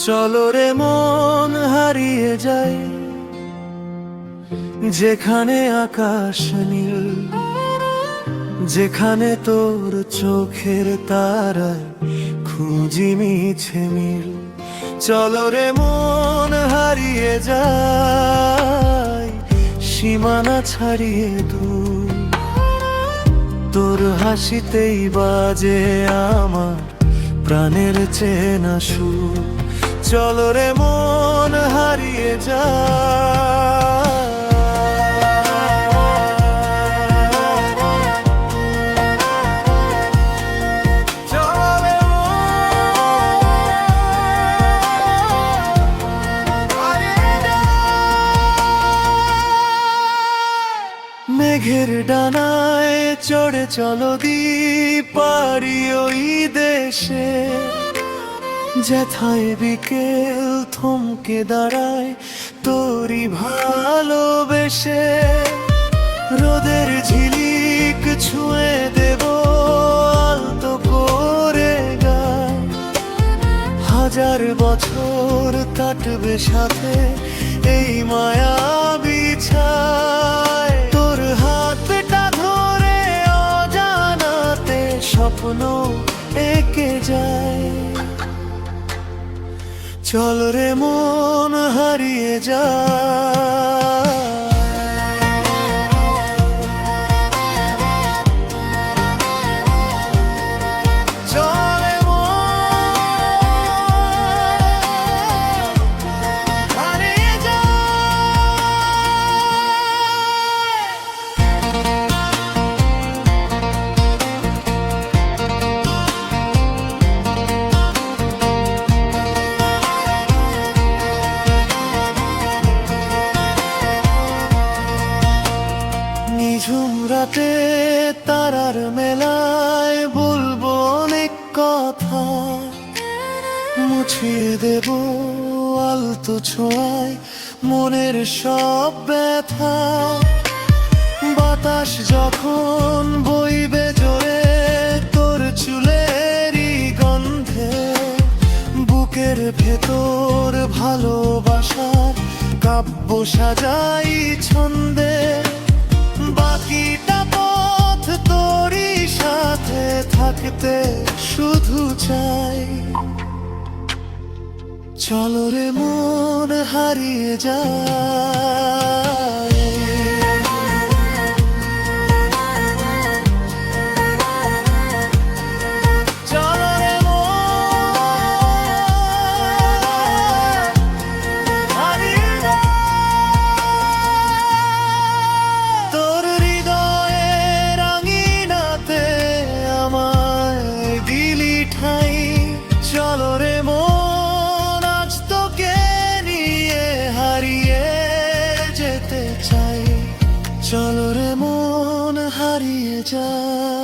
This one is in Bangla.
চলো রে মন হারিয়ে যাই যেখানে আকাশ নীল, যেখানে তোর চোখের তারায় খুঁজি মিছে মিল। চলো রে মন হারিয়ে যাই সীমানা ছাড়িয়ে দূর, তোর হাসিতেই বাজে আমার প্রাণের চেনা সুর। চলো রে মন হারিয়ে যাই। মেঘের ডানায় চড়ে চলো পারি ওই দেশে, যেথায় বিকেল থমকে দাঁড়ায় তোরই ভালোবেসে। রোদের ঝিলিক ছুঁয়ে দেব আলতো করে গায়, হাজার বছর কাটবে সাথে এই মায়া বিছায়। তোর হাতটা ধরে অজানাতে স্বপ্ন এঁকে যায়। চল রে মন হারিয়ে যায়। নিঝুম রাতে তারার মেলায় বলবো অনেক কথা, মুছিয়ে দেব আলতো ছোঁয়ায় মনের সব ব্যথা। বাতাস যখন বইবে জোরে তোর চুলেরই গন্ধে, বুকের ভেতর ভালোবাসার কাব্য সাজাই ছন্দে। বাকিটা পথ তোরই সাথে থাকতে শুধু চাই। চলো রে মন হারিয়ে যায়। চলো রে মন আজ তোকে নিয়ে হারিয়ে যেতে চাই। চলো রে মন হারিয়ে যায়।